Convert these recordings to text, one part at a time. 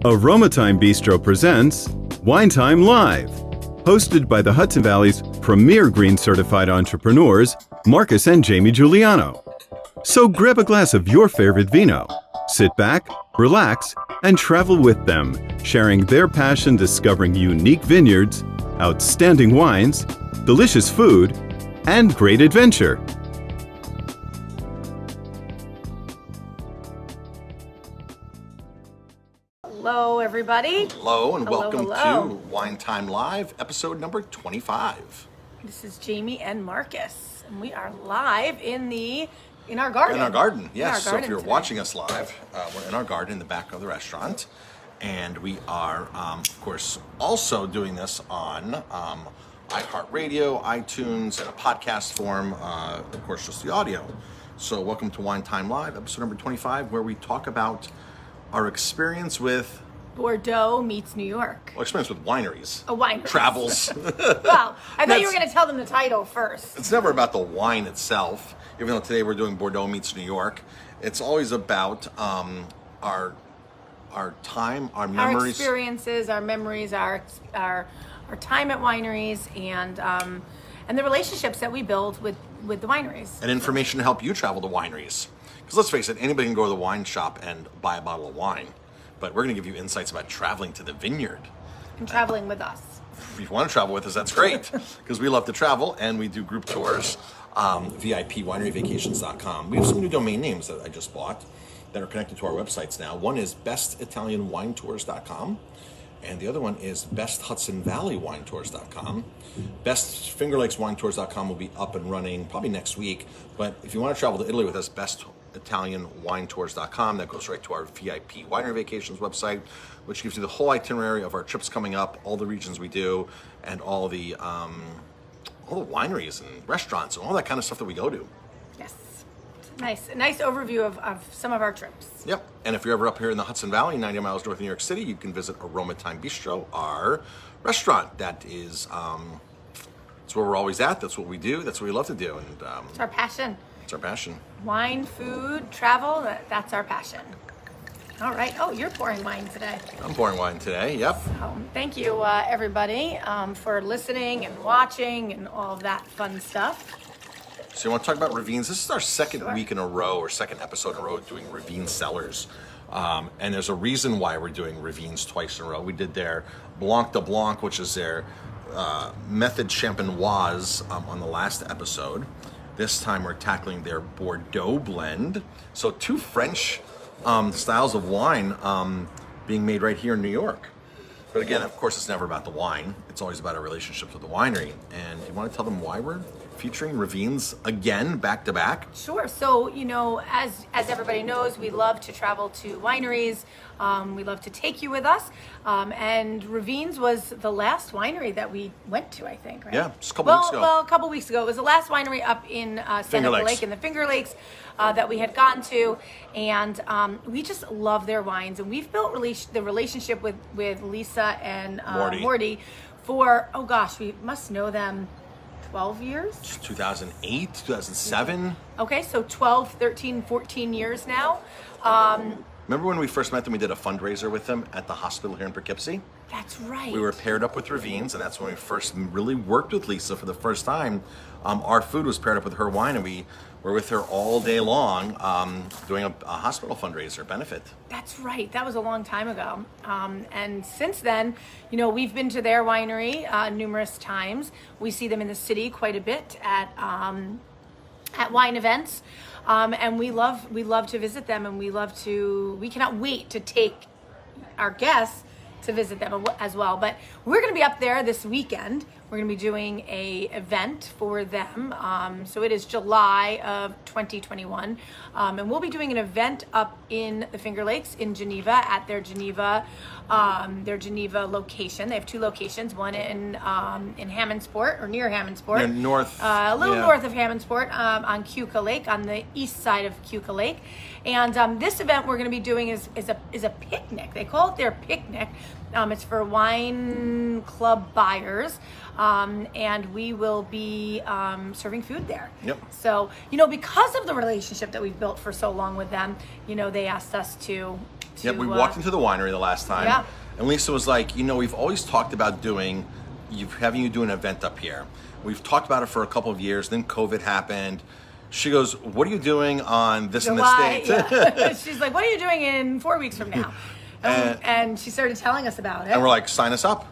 Aromatime Bistro presents Wine Thyme Live, hosted by the Hudson Valley's premier green certified entrepreneurs, Marcus and Jamie Guiliano. So grab a glass of your favorite vino, sit back, relax, and travel with them, sharing their passion discovering unique vineyards, outstanding wines, delicious food, and great adventure. Hello, everybody. Hello, and welcome hello. to Wine Thyme Live, episode number 25. This is Jamie and Marcus, and we are live in our garden. In our garden, yes. So if you're today. watching us live, we're in our garden in the back of the restaurant, and we are, of course, also doing this on iHeartRadio, iTunes, and a podcast form, of course, just the audio. So welcome to Wine Thyme Live, episode number 25, where we talk about our experience with Bordeaux meets New York. experience with wineries. Wineries. Travels. Well, I thought you were going to tell them the title first. It's never about the wine itself, even though today we're doing Bordeaux meets New York. It's always about our time, our memories. Our experiences, our memories, our time at wineries, and the relationships that we build with the wineries. And information to help you travel to wineries. Because let's face it, anybody can go to the wine shop and buy a bottle of wine. But we're going to give you insights about traveling to the vineyard. And traveling with us. If you want to travel with us, that's great. Because we love to travel and we do group tours. VIPWineryVacations.com. We have some new domain names that I just bought that are connected to our websites now. One is BestItalianWineTours.com. And the other one is BestHudsonValleyWineTours.com. BestFingerLakesWineTours.com will be up and running probably next week. But if you want to travel to Italy with us, BestItalianWineTours.com. That goes right to our VIP Winery Vacations website, which gives you the whole itinerary of our trips coming up, all the regions we do, and all the wineries and restaurants and all that kind of stuff that we go to. Yes. A nice overview of some of our trips. Yep. And if you're ever up here in the Hudson Valley, 90 miles north of New York City, you can visit Aroma Thyme Bistro, our restaurant. That is, it's where we're always at. That's what we do. That's what we love to do. And It's our passion. It's our passion. Wine, food, travel, that's our passion. All right. Oh, you're pouring wine today. I'm pouring wine today. Yep. Thank you, everybody, for listening and watching and all of that fun stuff. So you want to talk about ravines? This is our second Sure. week in a row, or second episode in a row doing ravine cellars. And there's a reason why we're doing ravines twice in a row. We did their Blanc de Blanc, which is their method champenoise on the last episode. This time we're tackling their Bordeaux blend. So two French styles of wine being made right here in New York. But again, of course, it's never about the wine. It's always about our relationships with the winery. And you want to tell them why we're featuring ravines again, back to back? Sure. So, as everybody knows, we love to travel to wineries. We love to take you with us. And Ravines was the last winery that we went to, I think, right? Yeah, just a couple weeks ago. Well, a couple weeks ago. It was the last winery up in Seneca Lake in the Finger Lakes that we had gone to. And we just love their wines. And we've built the relationship with Lisa and Morty for, we must know them 12 years? 2008, 2007. Okay, so 12, 13, 14 years now. Remember when we first met them, we did a fundraiser with them at the hospital here in Poughkeepsie? That's right. We were paired up with Ravines, and that's when we first really worked with Lisa for the first time. Our food was paired up with her wine, and we were with her all day long doing a hospital fundraiser benefit. That's right. That was a long time ago. And since then, we've been to their winery numerous times. We see them in the city quite a bit at wine events. And we love to visit them, and we cannot wait to take our guests to visit them as well. But we're going to be up there this weekend. We're going to be doing a event for them. So it is July of 2021. And we'll be doing an event up in the Finger Lakes in Geneva at their Geneva location. They have two locations, one in Hammondsport, or near Hammondsport. Near north. A little north of Hammondsport on Keuka Lake, on the east side of Keuka Lake. And this event we're going to be doing is a picnic. They call it their picnic. It's for wine club buyers. And we will be serving food there. Yep. So, because of the relationship that we've built for so long with them, they asked us to to... Yeah, we walked into the winery the last time. Yeah. And Lisa was like, we've always talked about having you do an event up here. We've talked about it for a couple of years, then COVID happened. She goes, what are you doing on this and this date? Yeah. She's like, what are you doing in 4 weeks from now? And she started telling us about it. And we're like, sign us up.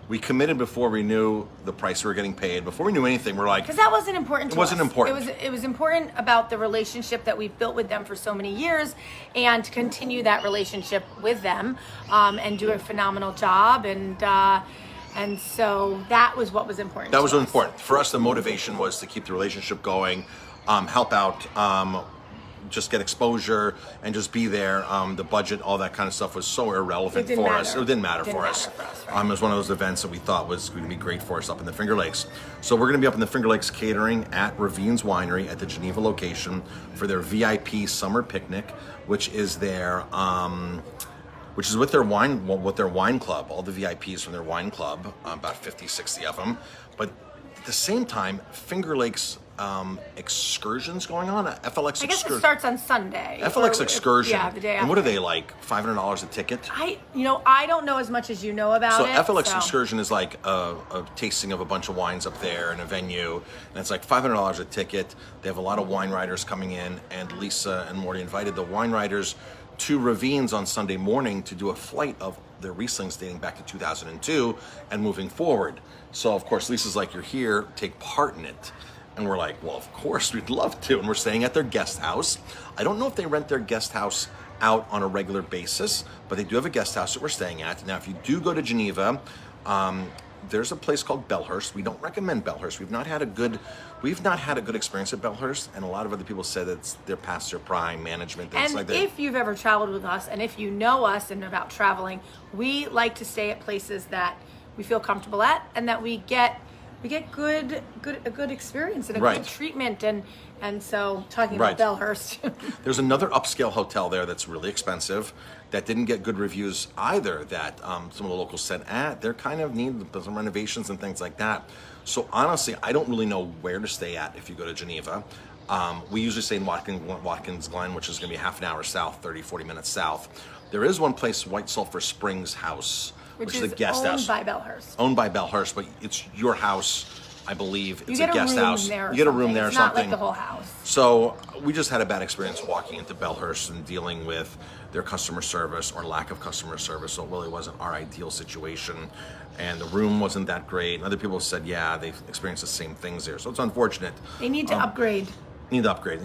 We committed before we knew the price we were getting paid. Before we knew anything, we're like... Because that wasn't important to us. It wasn't important. It was important about the relationship that we've built with them for so many years, and to continue that relationship with them, and do a phenomenal job. And so that was what was important That was to us. important. For us, the motivation was to keep the relationship going, help out, just get exposure, and just be there. The budget, all that kind of stuff was so irrelevant for us. It didn't matter for us. Right? It was one of those events that we thought was going to be great for us up in the Finger Lakes. So we're going to be up in the Finger Lakes catering at Ravine's Winery at the Geneva location for their VIP summer picnic, which is with their wine club, all the VIPs from their wine club, about 50, 60 of them. But at the same time, Finger Lakes excursions going on, FLX I guess it starts on Sunday. FLX excursion. Yeah, the day after. And what are they, like $500 a ticket? I don't know as much as you know about it. So FLX excursion is like a tasting of a bunch of wines up there in a venue, and it's like $500 a ticket. They have a lot of wine writers coming in, and Lisa and Morty invited the wine writers to Ravines on Sunday morning to do a flight of their Rieslings dating back to 2002 and moving forward. So of course Lisa's like, you're here, take part in it. And we're like, well, of course, we'd love to. And we're staying at their guest house. I don't know if they rent their guest house out on a regular basis, but they do have a guest house that we're staying at. Now, if you do go to Geneva, there's a place called Bellhurst. We don't recommend Bellhurst. We've not had a good experience at Bellhurst, and a lot of other people said that they're past their prime management. And if you've ever traveled with us, and if you know us and about traveling, we like to stay at places that we feel comfortable at, and that we get a good experience and a good treatment, and so talking about Bellhurst. There's another upscale hotel there that's really expensive that didn't get good reviews either, that some of the locals said, they're kind of need some renovations and things like that. So honestly, I don't really know where to stay at if you go to Geneva. We usually stay in Watkins Glen, which is going to be half an hour south, 40 minutes south. There is one place, White Sulphur Springs House, which is a guest house. Owned by Bellhurst, but it's your house, I believe. It's a guest house. You get a room there or something. It's not like the whole house. So we just had a bad experience walking into Bellhurst and dealing with their customer service or lack of customer service. So it really wasn't our ideal situation. And the room wasn't that great. And other people said, they've experienced the same things there. So it's unfortunate. They need to upgrade. Need to upgrade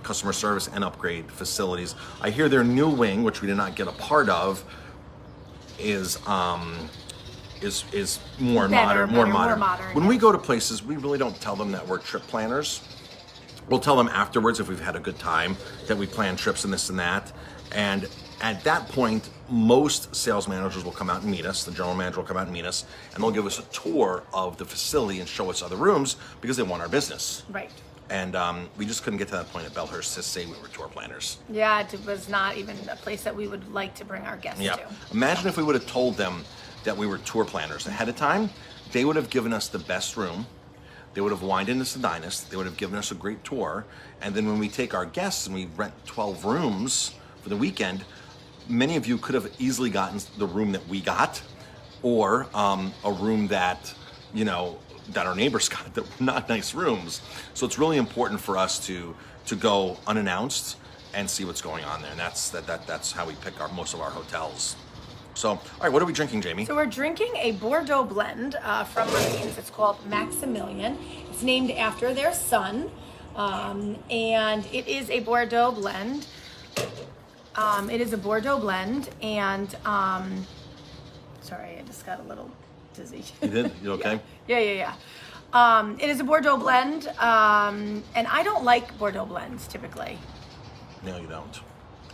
customer service and upgrade facilities. I hear their new wing, which we did not get a part of, is more modern. When we go to places, we really don't tell them that we're trip planners. We'll tell them afterwards if we've had a good time that we plan trips and this and that. And at that point, most sales managers will come out and meet us. The general manager will come out and meet us, and they'll give us a tour of the facility and show us other rooms because they want our business. Right. And we just couldn't get to that point at Bellhurst to say we were tour planners. Yeah, it was not even a place that we would like to bring our guests to. Imagine if we would have told them that we were tour planners ahead of time. They would have given us the best room. They would have wined us and dined us. They would have given us a great tour. And then when we take our guests and we rent 12 rooms for the weekend, many of you could have easily gotten the room that we got, or a room that, that our neighbors got, that were not nice rooms. So it's really important for us to go unannounced and see what's going on there. And that's how we pick most of our hotels. So, all right, what are we drinking, Jamie? So we're drinking a Bordeaux blend from Ravines. It's called Maximilian. It's named after their son, and it is a Bordeaux blend. And sorry, I just got a little dizzy. You did? You okay? Yeah. It is a Bordeaux blend, and I don't like Bordeaux blends typically. No, you don't.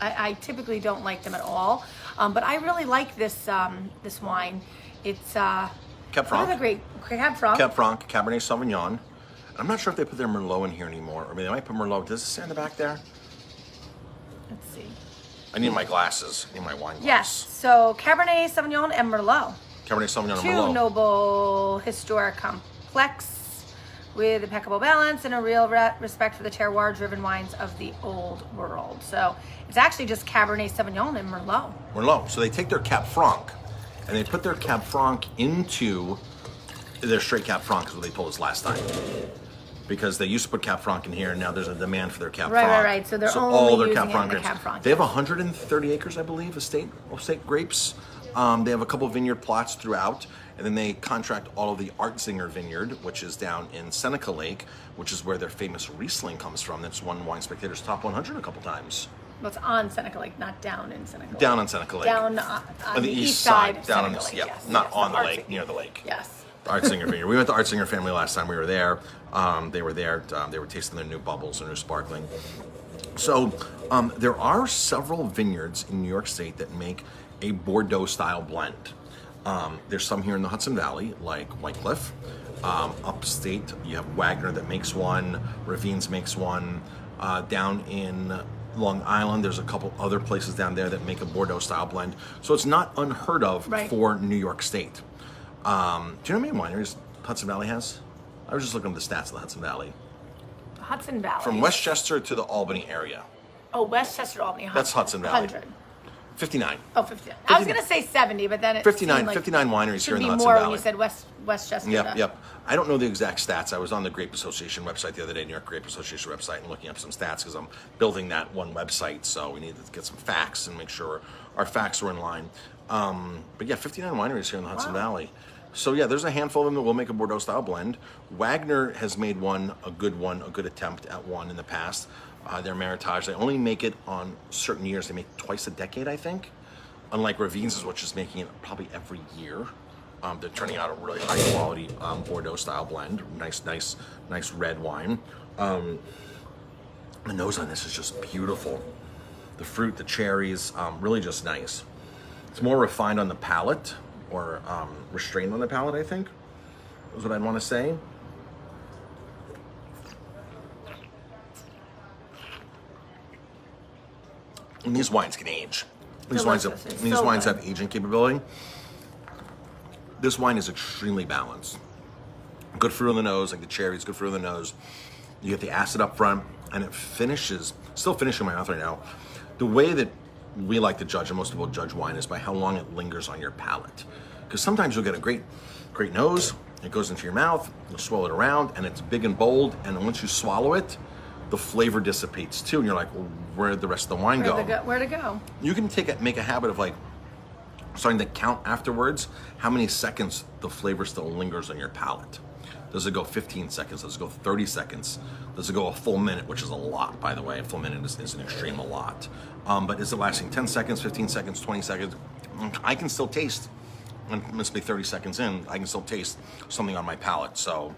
I typically don't like them at all, but I really like this this wine. It's Cab Franc. Cab Franc, Cabernet Sauvignon. I'm not sure if they put their Merlot in here anymore, or maybe they might put Merlot. Does it say in the back there? Let's see. I need my glasses. I need my wine glasses. Yes. So Cabernet Sauvignon and Merlot. Cabernet Sauvignon and Merlot. Two noble historic complex with impeccable balance and a real respect for the terroir-driven wines of the old world. So it's actually just Cabernet Sauvignon and Merlot. Merlot. So they take their Cab Franc and they put their Cab Franc into their straight Cab Franc, is what they told us last time. Because they used to put Cab Franc in here, and now there's a demand for their Cab Franc. Right. So they're only all their using Cab Franc it in the grapes. Cab Franc. They have 130 acres, I believe, estate grapes. They have a couple of vineyard plots throughout, and then they contract all of the Artzinger Vineyard, which is down in Seneca Lake, which is where their famous Riesling comes from. That's won Wine Spectator's Top 100 a couple times. Well, it's on Seneca Lake, not down in Seneca Lake. Down on Seneca Lake. Down on the east side of down Seneca on Lake, yeah, yes. not Yes, on the Artzinger. lake, near the lake. Yes. Artzinger Vineyard. We went to Artzinger family last time we were there. They were there. They were tasting their new bubbles and their sparkling. So there are several vineyards in New York State that make a Bordeaux style blend. There's some here in the Hudson Valley, like Whitecliff. Upstate, you have Wagner that makes one. Ravines makes one. Down in Long Island, there's a couple other places down there that make a Bordeaux style blend. So it's not unheard of for New York State. Do you know how many wineries Hudson Valley has? I was just looking at the stats of the Hudson Valley. Hudson Valley. From Westchester to the Albany area. Oh, Westchester, Albany. That's Hudson Valley. 100. 59. Oh, 59. I was going to say 70, but then it 59, seemed like 59 wineries here in the Hudson more Valley. when you said Westchester. Yep. I don't know the exact stats. I was on the Grape Association website the other day, New York Grape Association website, and looking up some stats because I'm building that one website. So we need to get some facts and make sure our facts are in line. But yeah, 59 wineries here in the Hudson Valley. So yeah, there's a handful of them that will make a Bordeaux style blend. Wagner has made a good attempt at one in the past. Their Meritage, they only make it on certain years. They make twice a decade, I think. Unlike Ravines, which is making it probably every year. They're turning out a really high quality Bordeaux style blend. Nice red wine. The nose on this is just beautiful. The fruit, the cherries, really just nice. It's more refined on the palate, or restrained on the palate, I think, is what I'd want to say. And these wines can age. These wines have aging capability. This wine is extremely balanced. Good fruit on the nose, like the cherries, good fruit on the nose. You get the acid up front, and it finishes, still finishing in my mouth right now. The way that we like to judge, and most people judge wine, is by how long it lingers on your palate. Because sometimes you'll get a great nose, it goes into your mouth, you'll swirl it around, and it's big and bold, and once you swallow it, the flavor dissipates too, and you're like, well, where'd the rest of the wine go? Where'd it go? You can make a habit of like starting to count afterwards how many seconds the flavor still lingers on your palate. Does it go 15 seconds? Does it go 30 seconds? Does it go a full minute, which is a lot, by the way. A full minute is an extreme a lot. But is it lasting 10 seconds, 15 seconds, 20 seconds? I can still taste, and it must be 30 seconds in, I can still taste something on my palate. So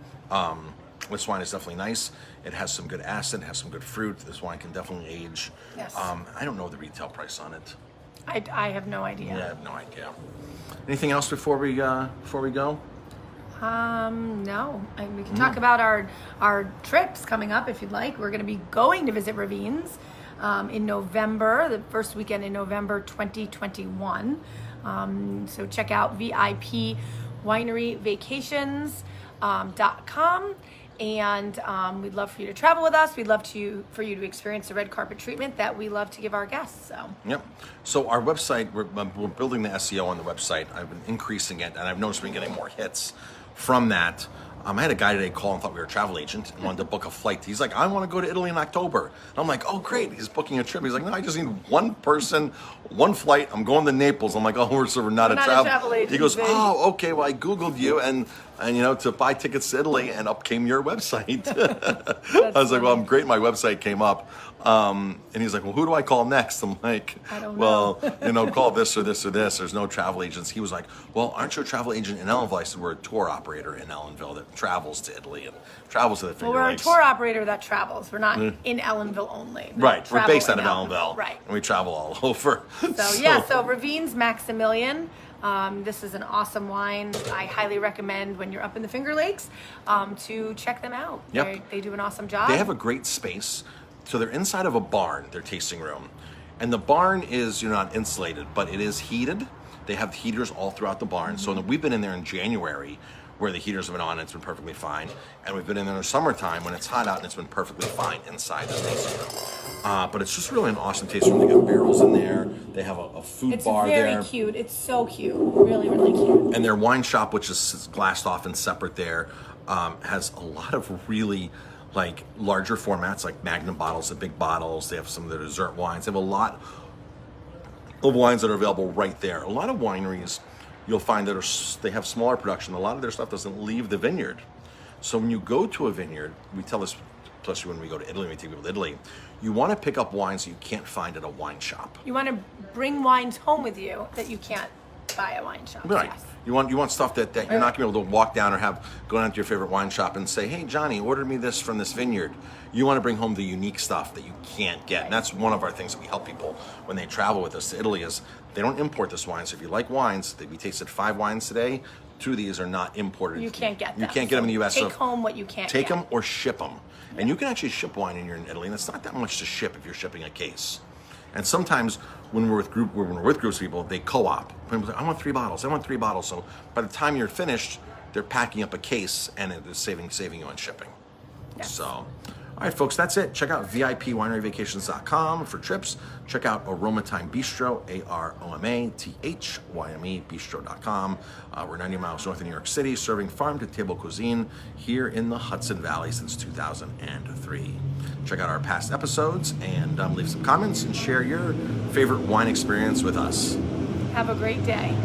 this wine is definitely nice. It has some good acid, it has some good fruit. This wine can definitely age. Yes. I don't know the retail price on it. I have no idea. Yeah, I have no idea. Anything else before we go? No. We can talk about our trips coming up if you'd like. We're going to be going to visit Ravines in November, the first weekend in November 2021. So check out VIPWineryVacations.com. And we'd love for you to travel with us. We'd love for you to experience the red carpet treatment that we love to give our guests. Yep. So our website, we're building the SEO on the website. I've been increasing it, and I've noticed we've been getting more hits from that. I had a guy today call and thought we were a travel agent and wanted to book a flight. He's like, I want to go to Italy in October. And I'm like, oh, great. He's booking a trip. He's like, no, I just need one person, one flight. I'm going to Naples. I'm like, oh, we're not a travel agent. He goes, oh, okay. Well, I Googled you and to buy tickets to Italy, and up came your website. I was like, well, I'm great. My website came up. And he's like, well, who do I call next? I'm like, I don't know. Well, call this or this or this. There's no travel agents. He was like, well, aren't you a travel agent in Ellenville? I said, we're a tour operator in Ellenville that travels to Italy and travels to the Finger Lakes. We're a tour operator that travels. We're not in Ellenville only. Right. We're based out of Ellenville. Right. And we travel all over. So Ravines Maximilian. This is an awesome wine. I highly recommend when you're up in the Finger Lakes to check them out. Yep. They do an awesome job. They have a great space. So they're inside of a barn, their tasting room. And the barn is, not insulated, but it is heated. They have heaters all throughout the barn. So we've been in there in January where the heaters have been on and it's been perfectly fine. And we've been in the summertime when it's hot out and it's been perfectly fine inside the tasting room. But it's just really an awesome tasting room. They got barrels in there. They have a food bar there. It's very cute. It's so cute. Really, really cute. And their wine shop, which is glassed off and separate there, has a lot of really like larger formats, like magnum bottles and big bottles. They have some of their dessert wines. They have a lot of wines that are available right there. A lot of wineries you'll find that they have smaller production. A lot of their stuff doesn't leave the vineyard. So when you go to a vineyard, we tell this, especially when we go to Italy, we take people to Italy, you want to pick up wines that you can't find at a wine shop. You want to bring wines home with you that you can't buy at a wine shop. Right. Yes. You want stuff that you're not going to be able to walk down or go down to your favorite wine shop and say, hey, Johnny, order me this from this vineyard. You want to bring home the unique stuff that you can't get. And that's one of our things that we help people when they travel with us to Italy is they don't import this wine. So if you like wines, we tasted 5 wines today. 2 of these are not imported. You can't get them. You can't get them in the U.S. Take home what you can't Take get. them or ship them. Yeah. And you can actually ship wine when you're in Italy, and it's not that much to ship if you're shipping a case. And sometimes when we're with groups of people, they co-op. People say, I want 3 bottles. I want 3 bottles. So by the time you're finished, they're packing up a case and it is saving you on shipping. Yes. So, all right, folks, that's it. Check out VIPWineryVacations.com for trips. Check out Aroma Thyme Bistro, AROMATHYME Bistro.com. We're 90 miles north of New York City, serving farm-to-table cuisine here in the Hudson Valley since 2003. Check out our past episodes and leave some comments and share your favorite wine experience with us. Have a great day.